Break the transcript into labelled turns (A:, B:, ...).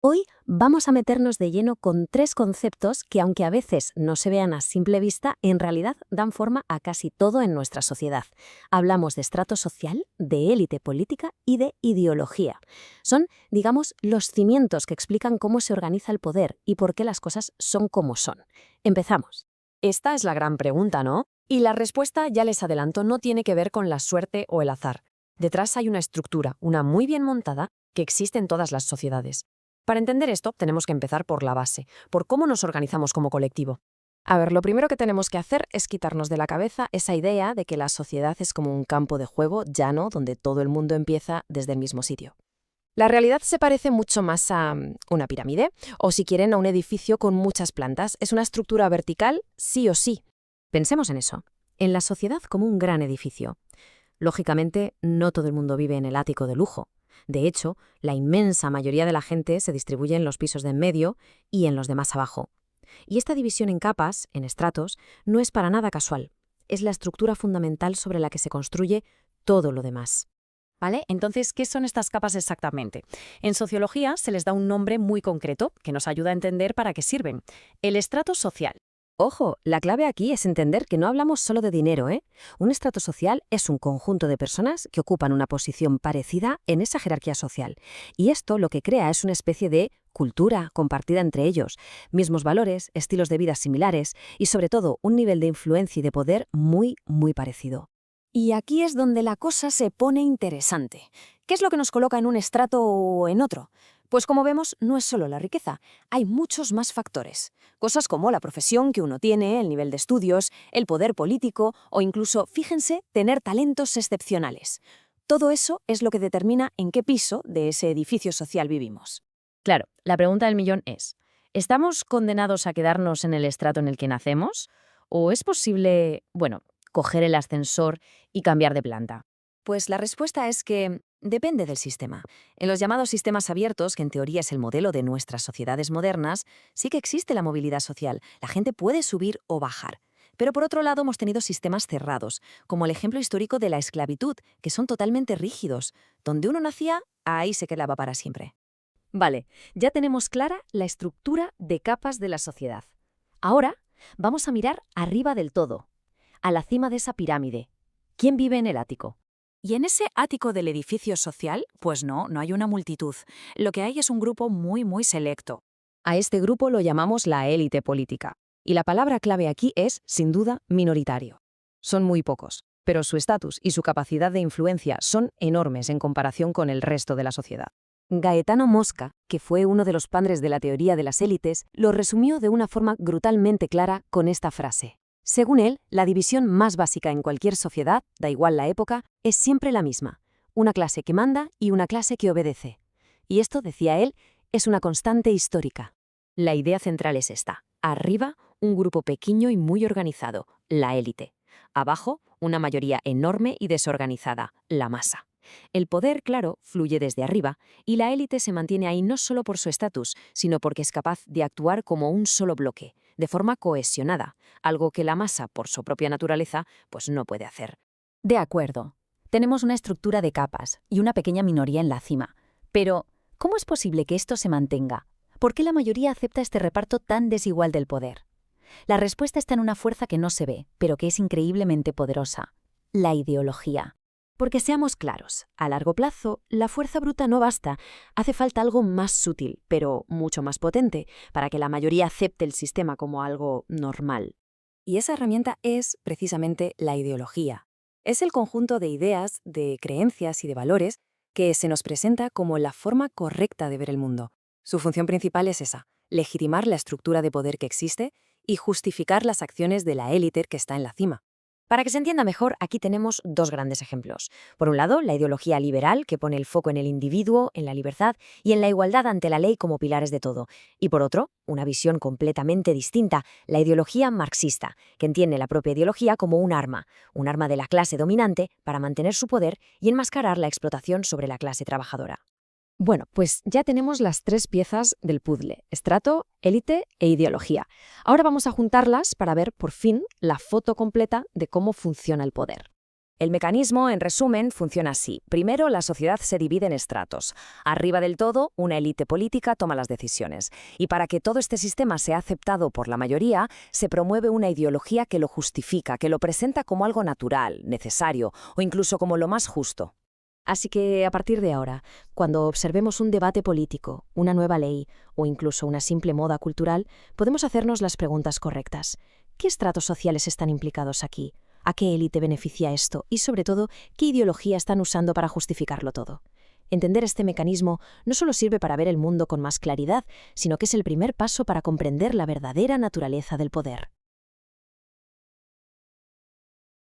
A: Hoy vamos a meternos de lleno con tres conceptos que, aunque a veces no se vean a simple vista, en realidad dan forma a casi todo en nuestra sociedad. Hablamos de estrato social, de élite política y de ideología. Son, digamos, los cimientos que explican cómo se organiza el poder y por qué las cosas son como son. Empezamos.
B: Esta es la gran pregunta, ¿no? Y la respuesta, ya les adelanto, no tiene que ver con la suerte o el azar. Detrás hay una estructura, una muy bien montada, que existe en todas las sociedades. Para entender esto, tenemos que empezar por la base, por cómo nos organizamos como colectivo. A ver, lo primero que tenemos que hacer es quitarnos de la cabeza esa idea de que la sociedad es como un campo de juego llano donde todo el mundo empieza desde el mismo sitio. La realidad se parece mucho más a una pirámide, o si quieren, a un edificio con muchas plantas. Es una estructura vertical, sí o sí.
A: Pensemos en eso, en la sociedad como un gran edificio. Lógicamente, no todo el mundo vive en el ático de lujo. De hecho, la inmensa mayoría de la gente se distribuye en los pisos de en medio y en los de más abajo. Y esta división en capas, en estratos, no es para nada casual. Es la estructura fundamental sobre la que se construye todo lo demás.
C: ¿Vale? Entonces, ¿qué son estas capas exactamente? En sociología se les da un nombre muy concreto que nos ayuda a entender para qué sirven: el estrato social.
A: Ojo, la clave aquí es entender que no hablamos solo de dinero, ¿eh? Un estrato social es un conjunto de personas que ocupan una posición parecida en esa jerarquía social. Y esto lo que crea es una especie de cultura compartida entre ellos, mismos valores, estilos de vida similares y sobre todo un nivel de influencia y de poder muy, muy parecido.
C: Y aquí es donde la cosa se pone interesante. ¿Qué es lo que nos coloca en un estrato o en otro? Pues como vemos, no es solo la riqueza, hay muchos más factores. Cosas como la profesión que uno tiene, el nivel de estudios, el poder político o incluso, fíjense, tener talentos excepcionales. Todo eso es lo que determina en qué piso de ese edificio social vivimos.
B: Claro, la pregunta del millón es, ¿estamos condenados a quedarnos en el estrato en el que nacemos? ¿O es posible, coger el ascensor y cambiar de planta?
C: Pues la respuesta es que depende del sistema. En los llamados sistemas abiertos, que en teoría es el modelo de nuestras sociedades modernas, sí que existe la movilidad social. La gente puede subir o bajar. Pero por otro lado hemos tenido sistemas cerrados, como el ejemplo histórico de la esclavitud, que son totalmente rígidos. Donde uno nacía, ahí se quedaba para siempre.
B: Vale, ya tenemos clara la estructura de capas de la sociedad. Ahora vamos a mirar arriba del todo, a la cima de esa pirámide. ¿Quién vive en el ático?
D: Y en ese ático del edificio social, pues no hay una multitud. Lo que hay es un grupo muy selecto.
B: A este grupo lo llamamos la élite política. Y la palabra clave aquí es, sin duda, minoritario. Son muy pocos, pero su estatus y su capacidad de influencia son enormes en comparación con el resto de la sociedad.
A: Gaetano Mosca, que fue uno de los padres de la teoría de las élites, lo resumió de una forma brutalmente clara con esta frase. Según él, la división más básica en cualquier sociedad, da igual la época, es siempre la misma: una clase que manda y una clase que obedece. Y esto, decía él, es una constante histórica.
B: La idea central es esta. Arriba, un grupo pequeño y muy organizado, la élite. Abajo, una mayoría enorme y desorganizada, la masa. El poder, claro, fluye desde arriba, y la élite se mantiene ahí no solo por su estatus, sino porque es capaz de actuar como un solo bloque, de forma cohesionada, algo que la masa, por su propia naturaleza, pues no puede hacer.
D: De acuerdo. Tenemos una estructura de capas y una pequeña minoría en la cima. Pero, ¿cómo es posible que esto se mantenga? ¿Por qué la mayoría acepta este reparto tan desigual del poder? La respuesta está en una fuerza que no se ve, pero que es increíblemente poderosa: la ideología.
A: Porque seamos claros, a largo plazo, la fuerza bruta no basta. Hace falta algo más sutil, pero mucho más potente, para que la mayoría acepte el sistema como algo normal. Y esa herramienta es, precisamente, la ideología. Es el conjunto de ideas, de creencias y de valores que se nos presenta como la forma correcta de ver el mundo. Su función principal es esa: legitimar la estructura de poder que existe y justificar las acciones de la élite que está en la cima.
B: Para que se entienda mejor, aquí tenemos dos grandes ejemplos. Por un lado, la ideología liberal, que pone el foco en el individuo, en la libertad y en la igualdad ante la ley como pilares de todo. Y por otro, una visión completamente distinta, la ideología marxista, que entiende la propia ideología como un arma de la clase dominante para mantener su poder y enmascarar la explotación sobre la clase trabajadora. Bueno, pues ya tenemos las tres piezas del puzzle: estrato, élite e ideología. Ahora vamos a juntarlas para ver, por fin, la foto completa de cómo funciona el poder.
C: El mecanismo, en resumen, funciona así. Primero, la sociedad se divide en estratos. Arriba del todo, una élite política toma las decisiones. Y para que todo este sistema sea aceptado por la mayoría, se promueve una ideología que lo justifica, que lo presenta como algo natural, necesario o incluso como lo más justo.
A: Así que, a partir de ahora, cuando observemos un debate político, una nueva ley o incluso una simple moda cultural, podemos hacernos las preguntas correctas. ¿Qué estratos sociales están implicados aquí? ¿A qué élite beneficia esto? Y, sobre todo, ¿qué ideología están usando para justificarlo todo? Entender este mecanismo no solo sirve para ver el mundo con más claridad, sino que es el primer paso para comprender la verdadera naturaleza del poder.